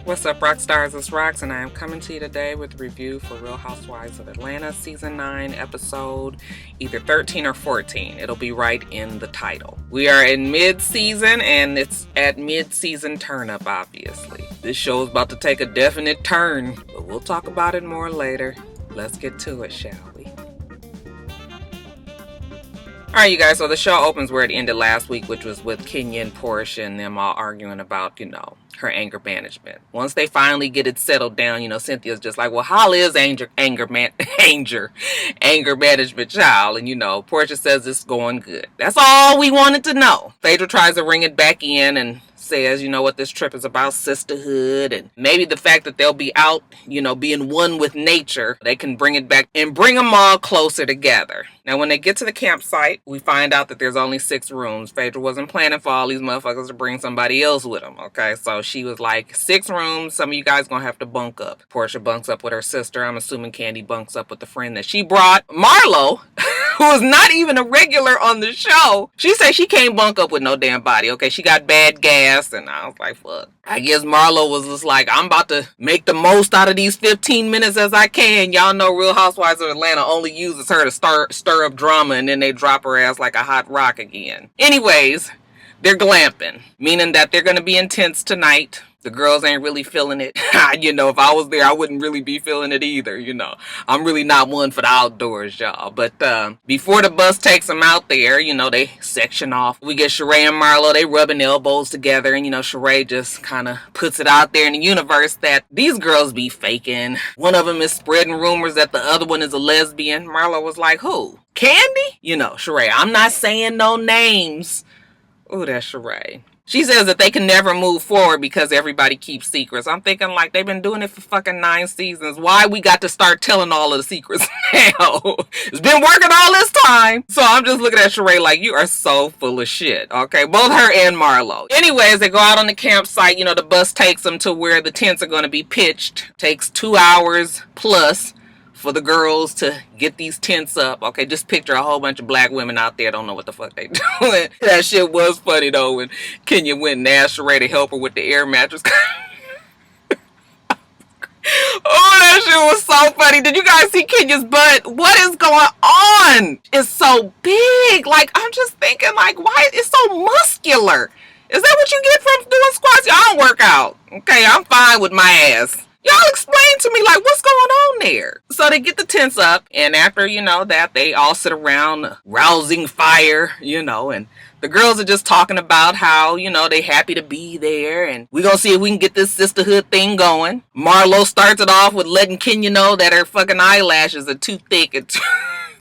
What's up, Roxstars? It's Rox, and I am coming to you today with a review for Real Housewives of Atlanta Season 9, episode either 13 or 14. It'll be right in the title. We are in mid-season, and it's at mid-season turn-up, obviously. This show is about to take a definite turn, but we'll talk about it more later. Let's get to it, shall we? Alright, you guys, so the show opens where it ended last week, which was with Kenya and Porsha and them all arguing about, her anger management. Once they finally get it settled down, Cynthia's just like, well, how is anger management, child? And, Porsha says it's going good. That's all we wanted to know. Phaedra tries to ring it back in and says, what this trip is about, sisterhood, and maybe the fact that they'll be out, being one with nature, they can bring it back and bring them all closer together. Now, when they get to the campsite, we find out that there's only 6 rooms. Phaedra wasn't planning for all these motherfuckers to bring somebody else with them, okay? So she was like, 6 rooms, some of you guys gonna have to bunk up. Porsha bunks up with her sister. I'm assuming Candy bunks up with the friend that she brought. Marlo, who is not even a regular on the show, she said she can't bunk up with no damn body, okay? She got bad gas, and I was like, fuck. I guess Marlo was just like, I'm about to make the most out of these 15 minutes as I can. Y'all know Real Housewives of Atlanta only uses her to stir up drama, and then they drop her ass like a hot rock again. Anyways, they're glamping, meaning that they're going to be intense tonight. The girls ain't really feeling it. If I was there, I wouldn't really be feeling it either, I'm really not one for the outdoors, y'all. But before the bus takes them out there, they section off. We get Sheree and Marlo, they rubbing elbows together. And, Sheree just kind of puts it out there in the universe that these girls be faking. One of them is spreading rumors that the other one is a lesbian. Marlo was like, who? Candy? Sheree, I'm not saying no names. Ooh, that's Sheree. She says that they can never move forward because everybody keeps secrets. I'm thinking like they've been doing it for fucking 9 seasons. Why we got to start telling all of the secrets now? It's been working all this time. So I'm just looking at Sheree like, you are so full of shit. Okay, both her and Marlo. Anyways, they go out on the campsite. The bus takes them to where the tents are going to be pitched. Takes 2 hours plus for the girls to get these tents up. Okay, just picture a whole bunch of black women out there don't know what the fuck they doing. That shit was funny though when Kenya went and asked Sheree to help her with the air mattress. Oh, that shit was so funny. Did you guys see Kenya's butt? What is going on? It's so big. Like, I'm just thinking, like, why? It's so muscular. Is that what you get from doing squats? I don't work out. Okay, I'm fine with my ass. Y'all explain to me, like, what's going on there? So they get the tents up, and after, that, they all sit around rousing fire, and the girls are just talking about how, they happy to be there, and we're gonna see if we can get this sisterhood thing going. Marlo starts it off with letting Kenya know that her fucking eyelashes are too thick and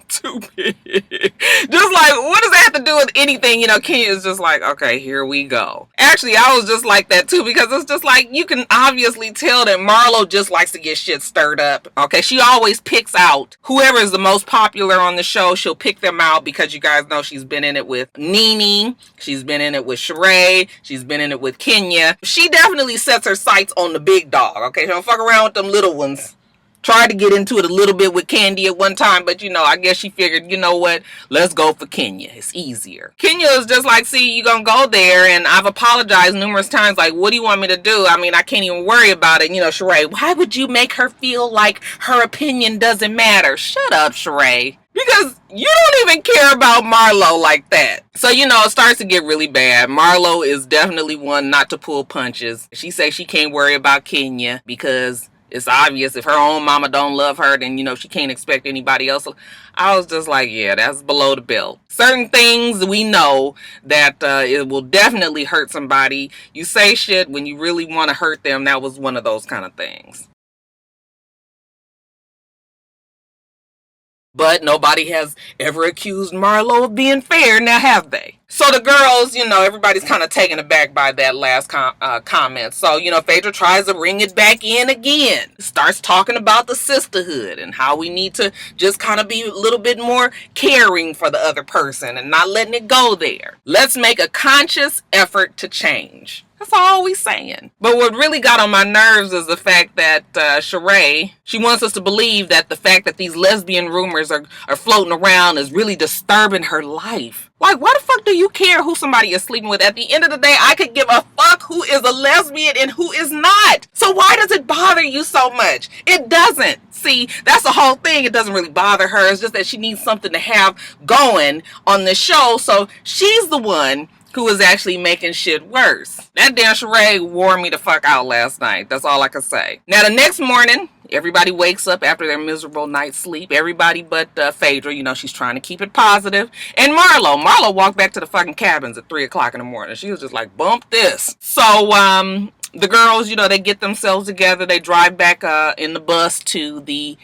too big. Just like, what does that have to do with anything? Kenya is just like, okay, here we go. Actually, I was just like that too, because it's just like, you can obviously tell that Marlo just likes to get shit stirred up. Okay, she always picks out whoever is the most popular on the show. She'll pick them out because you guys know she's been in it with Nene. She's been in it with Sheree. She's been in it with Kenya. She definitely sets her sights on the big dog. Okay, she don't fuck around with them little ones. Tried to get into it a little bit with Candy at one time, but I guess she figured, what, let's go for Kenya. It's easier. Kenya is just like, see, you gonna go there, and I've apologized numerous times, like, what do you want me to do? I mean, I can't even worry about it. Sheree, why would you make her feel like her opinion doesn't matter? Shut up, Sheree. Because you don't even care about Marlo like that. So, it starts to get really bad. Marlo is definitely one not to pull punches. She says she can't worry about Kenya because it's obvious if her own mama don't love her, then, she can't expect anybody else. I was just like, yeah, that's below the belt. Certain things we know that it will definitely hurt somebody. You say shit when you really want to hurt them. That was one of those kind of things. But nobody has ever accused Marlo of being fair, now have they? So the girls, everybody's kind of taken aback by that last comment. So, Phaedra tries to bring it back in again. Starts talking about the sisterhood and how we need to just kind of be a little bit more caring for the other person and not letting it go there. Let's make a conscious effort to change. That's all we saying. But what really got on my nerves is the fact that Sheree, she wants us to believe that the fact that these lesbian rumors are floating around is really disturbing her life. Like, why the fuck do you care who somebody is sleeping with? At the end of the day, I could give a fuck who is a lesbian and who is not. So why does it bother you so much? It doesn't. See, that's the whole thing. It doesn't really bother her. It's just that she needs something to have going on the show. So she's the one who is actually making shit worse. That damn charade wore me the fuck out last night. That's all I can say. Now, the next morning, everybody wakes up after their miserable night's sleep. Everybody but Phaedra. You know, she's trying to keep it positive. And Marlo walked back to the fucking cabins at 3 o'clock in the morning. She was just like, bump this. So, the girls, you know, they get themselves together. They drive back in the bus to the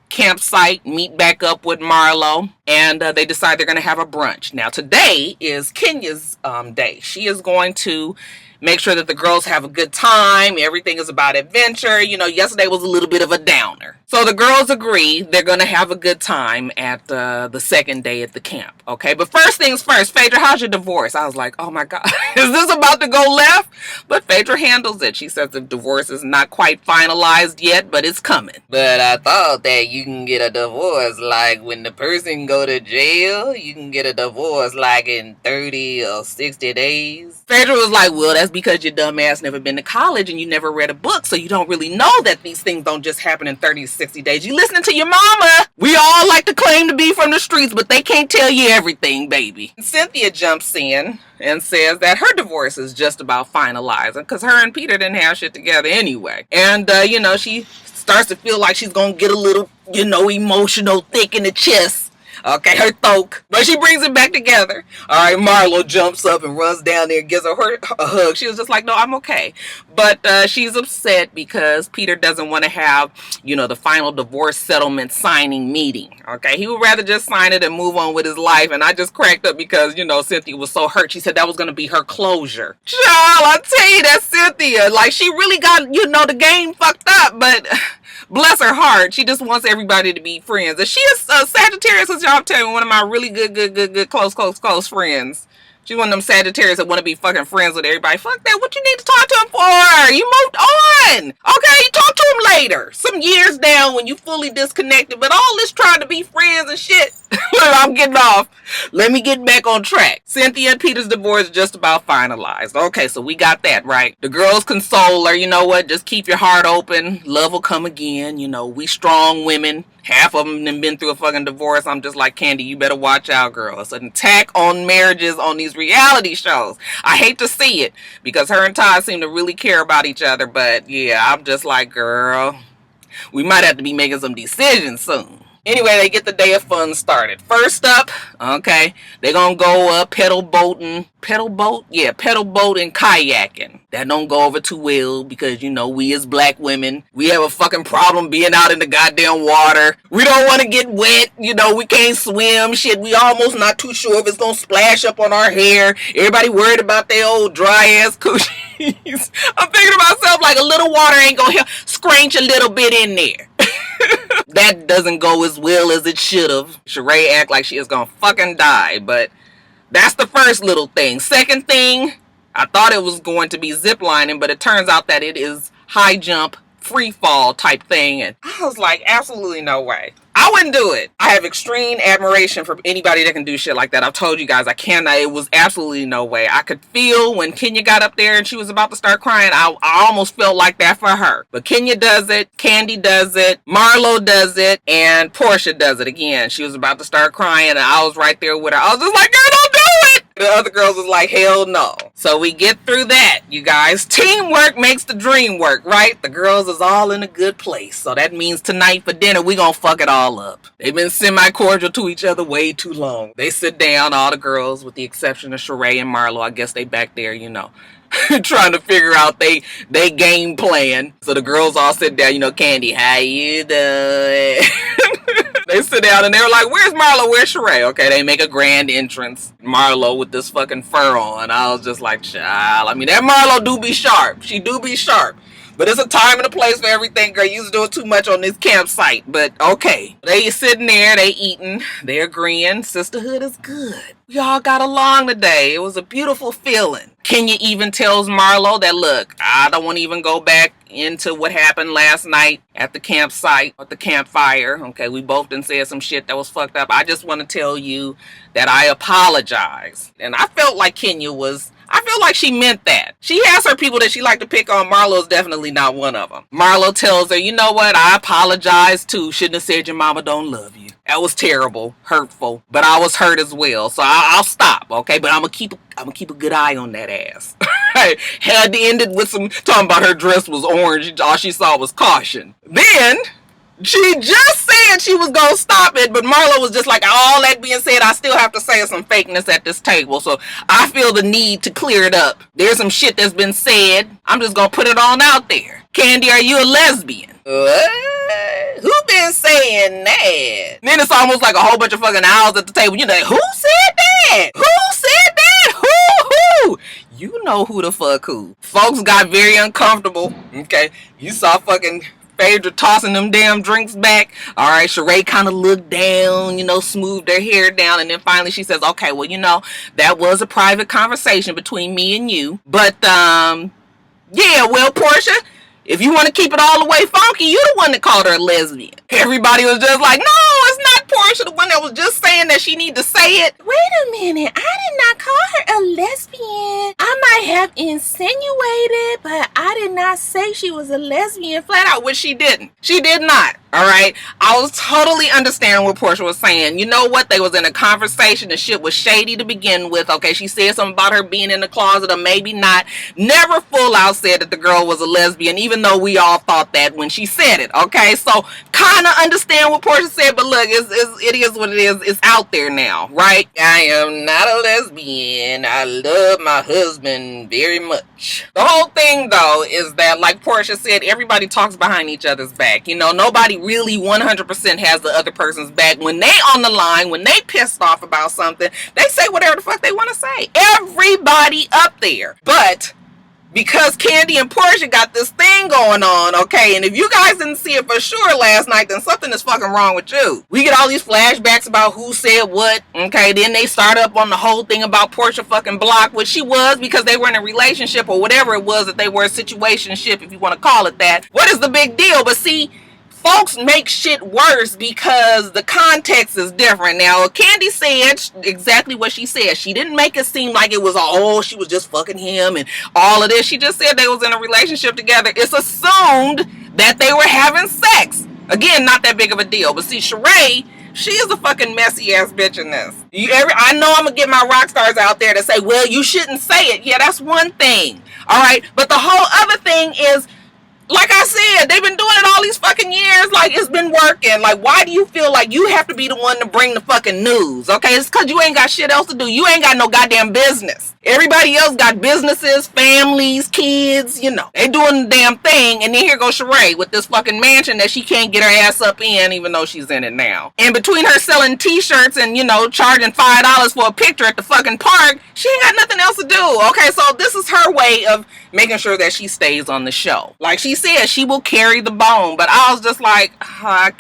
campsite, meet back up with Marlo, and they decide they're going to have a brunch. Now, today is Kenya's day. She is going to make sure that the girls have a good time. Everything is about adventure. You know, yesterday was a little bit of a downer. So the girls agree they're going to have a good time at the second day at the camp. Okay, but first things first, Phaedra, how's your divorce? I was like, oh my God, is this about to go left? But Phaedra handles it. She says the divorce is not quite finalized yet, but it's coming. But I thought that you can get a divorce like when the person go to jail. You can get a divorce like in 30 or 60 days. Phaedra was like, well, that's because your dumb ass never been to college and you never read a book, so you don't really know that these things don't just happen in 30 to 60 days. You listening to your mama. We all like to claim to be from the streets, but they can't tell you everything, baby. Cynthia jumps in and says that her divorce is just about finalizing because her and Peter didn't have shit together anyway. And, you know, she starts to feel like she's going to get a little, you know, emotional, thick in the chest. Okay, her throat. But she brings it back together. All right, Marlo jumps up and runs down there and gives her a hug. She was just like, no, I'm okay. But she's upset because Peter doesn't want to have, you know, the final divorce settlement signing meeting. Okay, he would rather just sign it and move on with his life. And I just cracked up because, you know, Cynthia was so hurt. She said that was going to be her closure. Child, I tell you, that Cynthia, like, she really got, you know, the game fucked up. But bless her heart, she just wants everybody to be friends. And she is Sagittarius, as y'all tell me, one of my really good, close friends. She's one of them Sagittarius that want to be fucking friends with everybody. Fuck that. What you need to talk to him for? You moved on. Okay, talk to him later. Some years down when you fully disconnected. But all this trying to be friends and shit. I'm getting off. Let me get back on track. Cynthia and Peter's divorce is just about finalized. Okay, so we got that, right? The girls console her. You know what? Just keep your heart open. Love will come again. You know, we strong women. Half of them have been through a fucking divorce. I'm just like, Candy, you better watch out, girl. It's an attack on marriages on these reality shows. I hate to see it because her and Todd seem to really care about each other. But yeah, I'm just like, girl, we might have to be making some decisions soon. Anyway, they get the day of fun started. First up, okay, they're gonna go pedal boat and kayaking. That don't go over too well because, you know, we as black women, we have a fucking problem being out in the goddamn water. We don't want to get wet. You know, we can't swim. Shit, we almost not too sure if it's gonna splash up on our hair. Everybody worried about their old dry ass coochies. I'm thinking to myself, like, a little water ain't gonna help scratch a little bit in there. That doesn't go as well as it should have. Sheree act like she is gonna fucking die, but that's the first little thing. Second thing, I thought it was going to be ziplining, but it turns out that it is high jump, free fall type thing. And I was like, absolutely no way. I wouldn't do it. I have extreme admiration for anybody that can do shit like that. I've told you guys I cannot. It was absolutely no way. I could feel when Kenya got up there and she was about to start crying. I almost felt like that for her. But Kenya does it. Candy does it. Marlo does it. And Porsha does it again. She was about to start crying and I was right there with her. I was just like, girl, don't do it. The other girls was like, hell no. So we get through that, you guys. Teamwork makes the dream work, right? The girls is all in a good place. So that means tonight for dinner, we gonna fuck it all up. They've been semi-cordial to each other way too long. They sit down, all the girls, with the exception of Sheree and Marlo. I guess they back there, you know, trying to figure out they game plan. So the girls all sit down, you know, Candy, how you doing? They sit down and they were like, where's Marlo? Where's Sheree? Okay, they make a grand entrance. Marlo with this fucking fur on. I was just like, child. I mean, that Marlo do be sharp. She do be sharp. But it's a time and a place for everything, girl. You was doing too much on this campsite. But okay. They sitting there, they eating, they agreeing. Sisterhood is good. We all got along today. It was a beautiful feeling. Kenya even tells Marlo that, look, I don't want to even go back into what happened last night at the campsite, at the campfire. Okay, we both done said some shit that was fucked up. I just want to tell you that I apologize. And I felt like I feel like she meant that. She has her people that she like to pick on. Marlo's definitely not one of them. Marlo tells her, you know what? I apologize too. Shouldn't have said your mama don't love you. That was terrible, hurtful, but I was hurt as well. So I'll stop, okay? But I'm gonna keep a good eye on that ass. Had to end it with some talking about her dress was orange. All she saw was caution. Then she just said she was gonna stop it, but Marlo was just like, all that being said, I still have to say some fakeness at this table. So I feel the need to clear it up. There's some shit that's been said. I'm just gonna put it on out there. Candy, are you a lesbian? What? Who been saying that? And then it's almost like a whole bunch of fucking owls at the table. You're like, who said that? Who said that? Who? You know who the fuck who. Folks got very uncomfortable. Okay. You saw fucking Phaedra tossing them damn drinks back. All right, Sheree kind of looked down, smoothed her hair down, and then finally she says, okay, well, that was a private conversation between me and you. But, yeah, well, Porsha, if you want to keep it all the way funky, you the one that called her a lesbian. Everybody was just like, no, it's not Porsha, the one that was just saying that she need to say it. Wait a minute, I did not call her a lesbian. I might have insinuated, but I did not say she was a lesbian flat out, which she didn't. She did not. All right. I was totally understanding what Porsha was saying. You know what? They was in a conversation. The shit was shady to begin with. Okay. She said something about her being in the closet or maybe not. Never full out said that the girl was a lesbian, even though we all thought that when she said it. Okay. So kind of understand what Porsha said, but look, it is what it is. It's out there now, right? I am not a lesbian. I love my husband very much. The whole thing though is that, like Porsha said, everybody talks behind each other's back. Nobody really 100% has the other person's back. When they on the line, when they pissed off about something, they say whatever the fuck they want to say. Everybody up there. But because Candy and Porsha got this thing going on, okay, and if you guys didn't see it for sure last night, then something is fucking wrong with you. We get all these flashbacks about who said what, okay, then they start up on the whole thing about Porsha fucking blocked, which she was because they were in a relationship or whatever it was that they were, a situationship, if you want to call it that. What is the big deal? But see, folks make shit worse because the context is different. Now, Candy said exactly what she said. She didn't make it seem like it was she was just fucking him and all of this. She just said they was in a relationship together. It's assumed that they were having sex. Again, not that big of a deal. But see, Sheree, she is a fucking messy ass bitch in this. I know I'm gonna get my rock stars out there to say, well, you shouldn't say it. Yeah, that's one thing. All right. But the whole other thing is, like I said, they've been doing it all these fucking years. Like, it's been working. Like, why do you feel like you have to be the one to bring the fucking news? Okay, it's because you ain't got shit else to do. You ain't got no goddamn business. Everybody else got businesses, families, kids, They doing the damn thing. And then here goes Sheree with this fucking mansion that she can't get her ass up in, even though she's in it now. And between her selling t-shirts and, charging $5 for a picture at the fucking park, she ain't got nothing else to do. Okay, so this is her way of making sure that she stays on the show. Like she said, she will carry the bone. But I was just like, I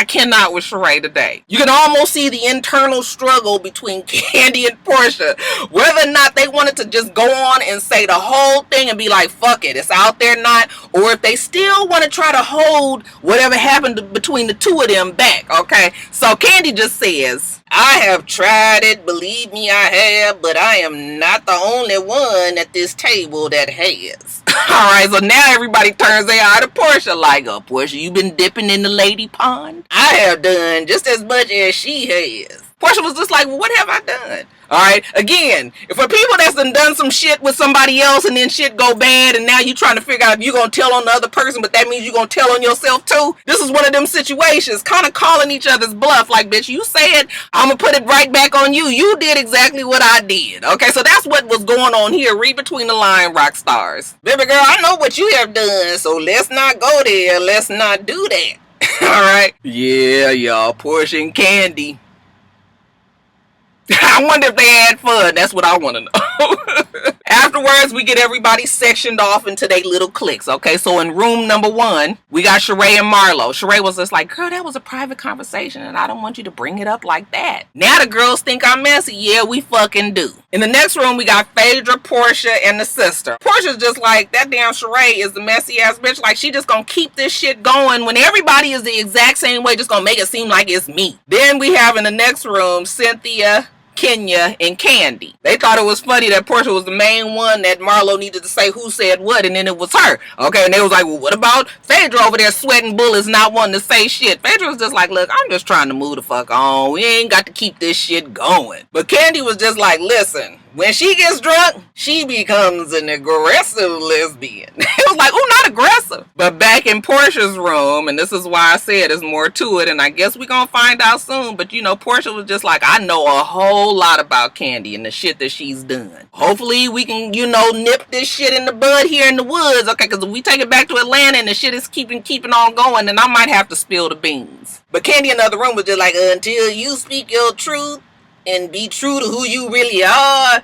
cannot with Sheree today. You can almost see the internal struggle between Candy and Porsha, whether or not they wanted to just go on and say the whole thing and be like, fuck it, it's out there not, or if they still want to try to hold whatever happened between the two of them back, okay? So Candy just says, I have tried it, believe me I have, but I am not the only one at this table that has. Alright, so now everybody turns their eye to Porsha like, Porsha, you been dipping in the lady pond? I have done just as much as she has. Porsha was just like, well, what have I done? Alright, again, if for people that's done some shit with somebody else and then shit go bad and now you trying to figure out if you're going to tell on the other person, but that means you're going to tell on yourself too, this is one of them situations, kind of calling each other's bluff, like, bitch, you said, I'm going to put it right back on you. You did exactly what I did. Okay, so that's what was going on here. Read between the line, rock stars. Baby girl, I know what you have done, so let's not go there. Let's not do that. Alright? Yeah, y'all, Porsha and Candy. I wonder if they had fun. That's what I want to know. Afterwards, we get everybody sectioned off into their little cliques, okay? So in room number 1, we got Sheree and Marlo. Sheree was just like, girl, that was a private conversation, and I don't want you to bring it up like that. Now the girls think I'm messy. Yeah, we fucking do. In the next room, we got Phaedra, Porsha, and the sister. Porsha's just like, that damn Sheree is the messy ass bitch. Like, she just gonna keep this shit going when everybody is the exact same way, just gonna make it seem like it's me. Then we have in the next room, Cynthia, Kenya, and Candy. They thought it was funny that Porsha was the main one that Marlo needed to say who said what, and then it was her. Okay, and they was like, well, what about Phaedra over there sweating bullets, not wanting to say shit? Phaedra was just like, look, I'm just trying to move the fuck on. We ain't got to keep this shit going. But Candy was just like, listen, when she gets drunk, she becomes an aggressive lesbian. It was like, oh, not aggressive. But back in Porsha's room, and this is why I said there's more to it, and I guess we're going to find out soon, but you know, Porsha was just like, I know a whole lot about Candy and the shit that she's done. Hopefully we can, you know, nip this shit in the bud here in the woods, okay, because if we take it back to Atlanta and the shit is keeping on going, then I might have to spill the beans. But Candy in the other room was just like, until you speak your truth and be true to who you really are,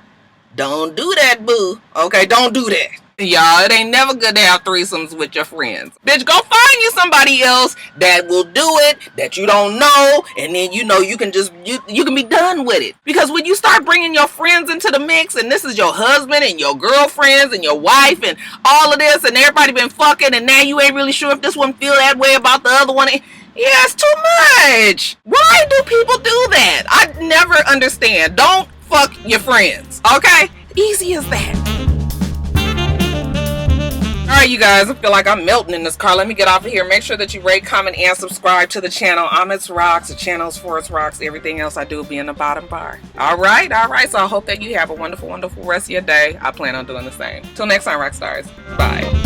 don't do that, boo. Okay, don't do that. Y'all, it ain't never good to have threesomes with your friends. Bitch, go find you somebody else that will do it, that you don't know, and then, you know, you can just, you can be done with it. Because when you start bringing your friends into the mix, and this is your husband and your girlfriends and your wife and all of this, and everybody been fucking, and now you ain't really sure if this one feel that way about the other one. Yeah, it's too much. Why do people do that? I never understand. Don't fuck your friends, okay? Easy as that. Alright, you guys, I feel like I'm melting in this car. Let me get off of here. Make sure that you rate, comment, and subscribe to the channel. I'm itsrox. The channel's for itsrox. Everything else I do will be in the bottom bar. Alright. So I hope that you have a wonderful, wonderful rest of your day. I plan on doing the same. Till next time, Roxstars. Bye.